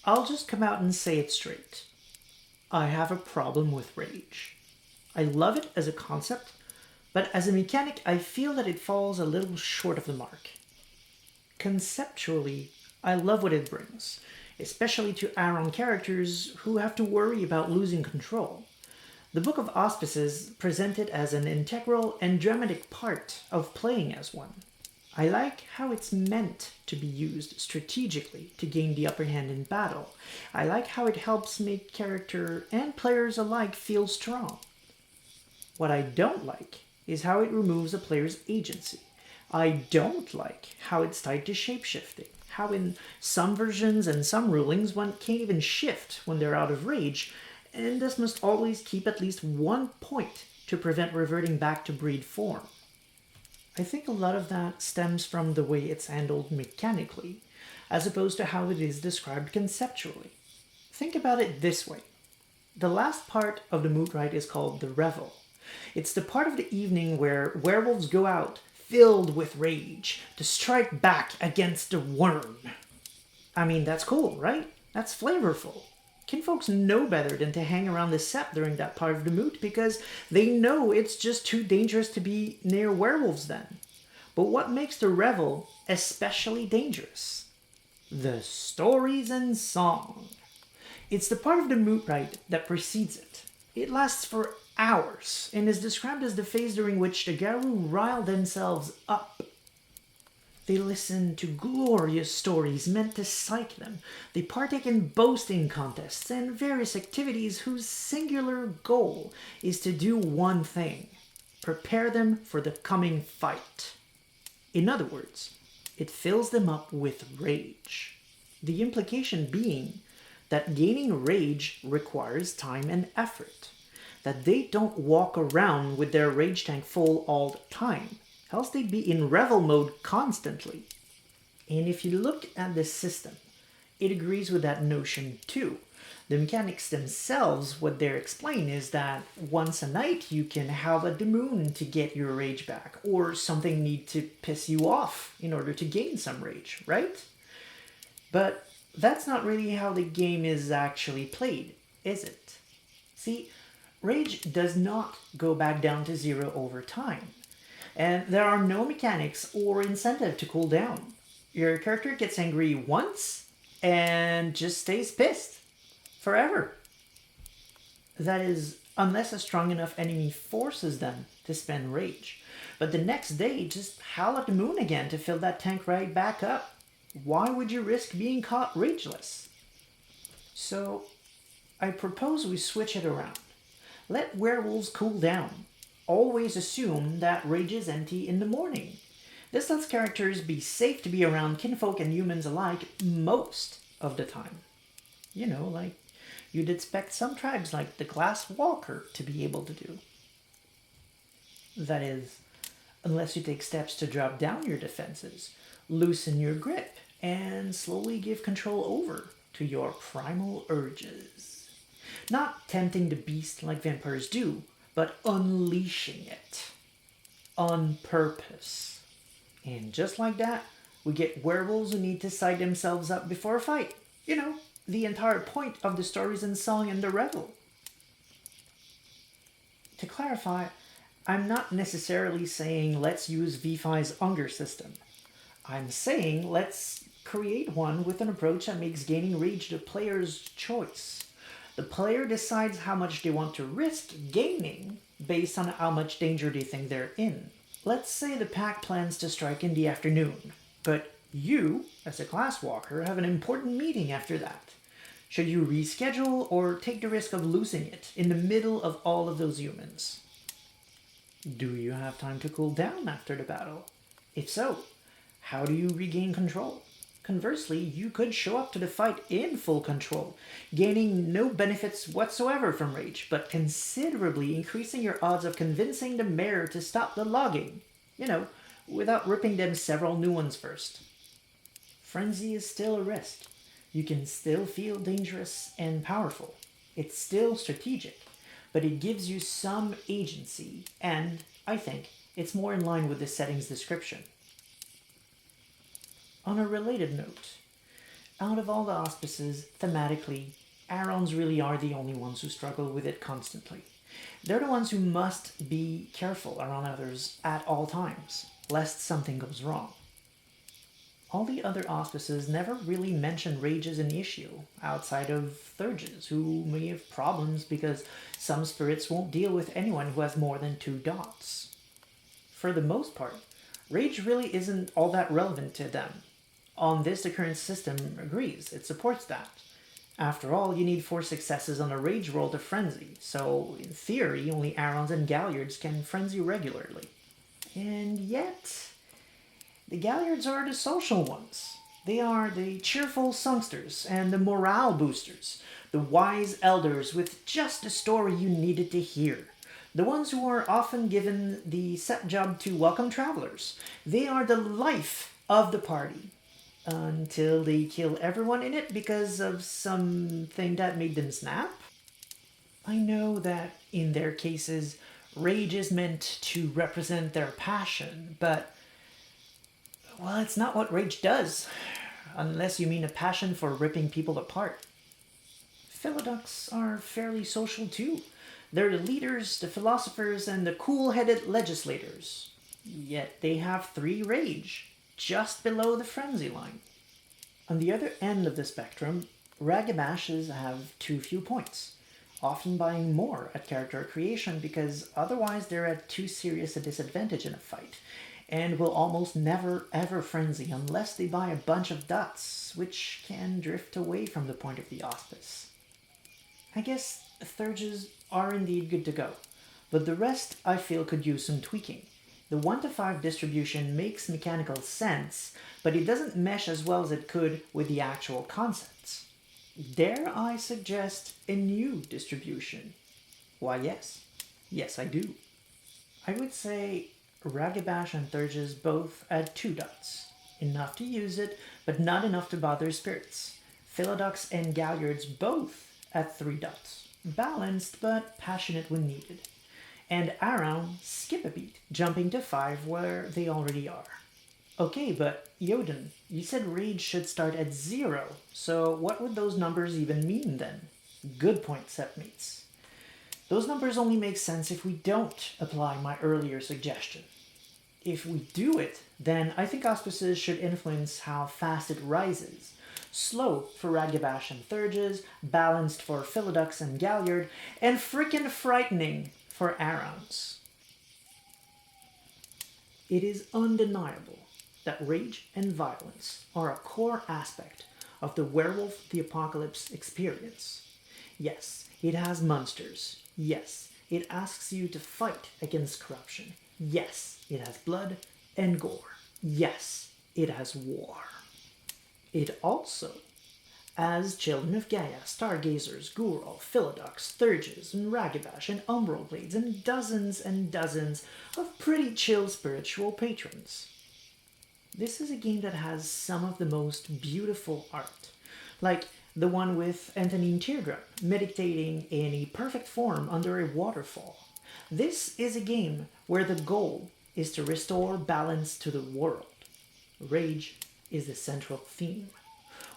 I'll just come out and say it straight. I have a problem with rage. I love it as a concept, but as a mechanic, I feel that it falls a little short of the mark. Conceptually, I love what it brings, especially to Aaron characters who have to worry about losing control. The Book of Auspices present it as an integral and dramatic part of playing as one. I like how it's meant to be used strategically to gain the upper hand in battle. I like how it helps make character and players alike feel strong. What I don't like is how it removes a player's agency. I don't like how it's tied to shapeshifting. How in some versions and some rulings one can't even shift when they're out of rage, and this must always keep at least one point to prevent reverting back to breed form. I think a lot of that stems from the way it's handled mechanically, as opposed to how it is described conceptually. Think about it this way. The last part of the mood rite is called the revel. It's the part of the evening where werewolves go out, filled with rage, to strike back against the worm. I mean, that's cool, right? That's flavorful. Kinfolks know better than to hang around the sept during that part of the mood because they know it's just too dangerous to be near werewolves then. But what makes the revel especially dangerous? The stories and song. It's the part of the mood rite that precedes it. It lasts for hours and is described as the phase during which the Garou rile themselves up. They listen to glorious stories meant to psych them. They partake in boasting contests and various activities whose singular goal is to do one thing: prepare them for the coming fight. In other words, it fills them up with rage. The implication being that gaining rage requires time and effort. That they don't walk around with their rage tank full all the time, else they'd be in revel mode constantly. And if you look at this system, it agrees with that notion too. The mechanics themselves, what they're explaining is that once a night you can howl at the moon to get your rage back, or something need to piss you off in order to gain some rage, right? But that's not really how the game is actually played, is it? See, rage does not go back down to zero over time. And there are no mechanics or incentive to cool down. Your character gets angry once and just stays pissed forever. That is, unless a strong enough enemy forces them to spend rage. But the next day, just howl at the moon again to fill that tank right back up. Why would you risk being caught rageless? So, I propose we switch it around. Let werewolves cool down. Always assume that rage is empty in the morning. This lets characters be safe to be around kinfolk and humans alike most of the time. You know, like you'd expect some tribes like the Glass Walker to be able to do. That is, unless you take steps to drop down your defenses, loosen your grip, and slowly give control over to your primal urges. Not tempting the beast like vampires do, but unleashing it. On purpose. And just like that, we get werewolves who need to psych themselves up before a fight. You know, the entire point of the stories and song and the revel. To clarify, I'm not necessarily saying let's use V5's hunger system. I'm saying let's create one with an approach that makes gaining rage the player's choice. The player decides how much they want to risk gaining based on how much danger they think they're in. Let's say the pack plans to strike in the afternoon, but you, as a class walker, have an important meeting after that. Should you reschedule or take the risk of losing it in the middle of all of those humans? Do you have time to cool down after the battle? If so, how do you regain control? Conversely, you could show up to the fight in full control, gaining no benefits whatsoever from rage, but considerably increasing your odds of convincing the mayor to stop the logging, without ripping them several new ones first. Frenzy is still a risk. You can still feel dangerous and powerful. It's still strategic, but it gives you some agency, and, I think, it's more in line with the setting's description. On a related note, Out of all the auspices, thematically, Arons really are the only ones who struggle with it constantly. They're the ones who must be careful around others at all times, lest something goes wrong. All the other auspices never really mention rage as an issue, outside of Thurges, who may have problems because some spirits won't deal with anyone who has more than 2 dots. For the most part, rage really isn't all that relevant to them. On this, the current system agrees, it supports that. After all, you need 4 successes on a rage roll to frenzy, so in theory, only Arons and Galliards can frenzy regularly. And yet, the Galliards are the social ones. They are the cheerful songsters and the morale boosters, the wise elders with just the story you needed to hear. The ones who are often given the set job to welcome travelers. They are the life of the party. Until they kill everyone in it because of something that made them snap. I know that in their cases, rage is meant to represent their passion, but, well, it's not what rage does, unless you mean a passion for ripping people apart. Philoducks are fairly social too. They're the leaders, the philosophers, and the cool-headed legislators. Yet they have 3 rage, just below the frenzy line. On the other end of the spectrum, Ragabashes have too few points, often buying more at character creation because otherwise they're at too serious a disadvantage in a fight, and will almost never ever frenzy unless they buy a bunch of dots, which can drift away from the point of the auspice. I guess Thurges are indeed good to go, but the rest I feel could use some tweaking. The 1 to 5 distribution makes mechanical sense, but it doesn't mesh as well as it could with the actual concepts. Dare I suggest a new distribution? Why, yes. Yes, I do. I would say Ragabash and Thurges both at 2 dots. Enough to use it, but not enough to bother spirits. Philodox and Galliards both at 3 dots. Balanced, but passionate when needed. And Around skip a beat, jumping to 5 where they already are. Okay, but Yoden, you said rage should start at 0, so what would those numbers even mean then? Good point, Sepmates. Those numbers only make sense if we don't apply my earlier suggestion. If we do it, then I think auspices should influence how fast it rises. Slow for Ragabash and Thurges, balanced for Philodux and Galliard, and frickin' frightening for Arons. It is undeniable that rage and violence are a core aspect of the Werewolf the Apocalypse experience. Yes, it has monsters. Yes, it asks you to fight against corruption. Yes, it has blood and gore. Yes, it has war. It also, as Children of Gaia, Stargazers, Gurul, Philodox, Thurges, and Ragabash, and Umbral Blades, and dozens of pretty chill spiritual patrons. This is a game that has some of the most beautiful art, like the one with Antonine Teardrop meditating in a perfect form under a waterfall. This is a game where the goal is to restore balance to the world. Rage is the central theme,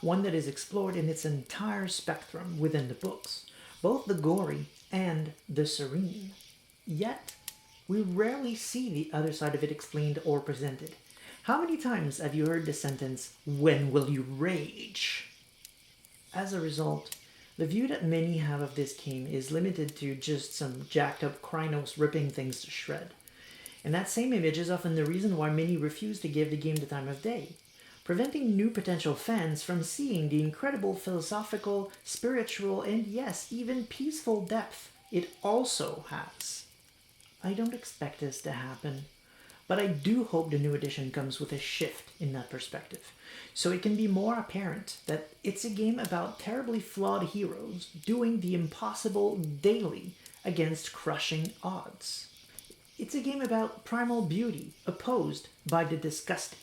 one that is explored in its entire spectrum within the books, both the gory and the serene. Yet, we rarely see the other side of it explained or presented. How many times have you heard the sentence, "When will you rage?" As a result, the view that many have of this game is limited to just some jacked up Krynos ripping things to shred. And that same image is often the reason why many refuse to give the game the time of day, preventing new potential fans from seeing the incredible philosophical, spiritual, and yes, even peaceful depth it also has. I don't expect this to happen, but I do hope the new edition comes with a shift in that perspective, so it can be more apparent that it's a game about terribly flawed heroes doing the impossible daily against crushing odds. It's a game about primal beauty opposed by the disgusting,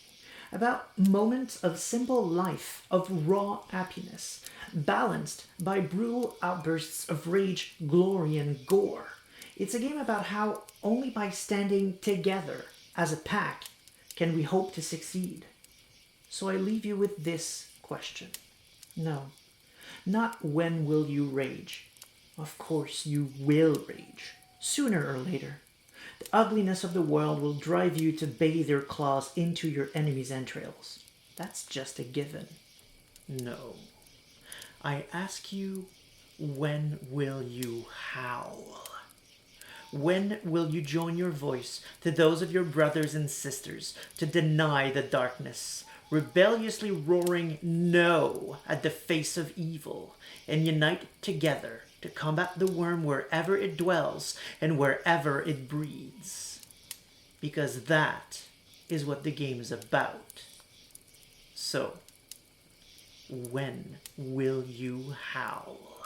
about moments of simple life, of raw happiness, balanced by brutal outbursts of rage, glory, and gore. It's a game about how only by standing together as a pack can we hope to succeed. So I leave you with this question. No, not when will you rage. Of course you will rage, sooner or later. The ugliness of the world will drive you to bathe your claws into your enemy's entrails. That's just a given. No. I ask you, when will you howl? When will you join your voice to those of your brothers and sisters to deny the darkness, rebelliously roaring no at the face of evil, and unite together to combat the worm wherever it dwells and wherever it breeds? Because that is what the game is about. So, when will you howl?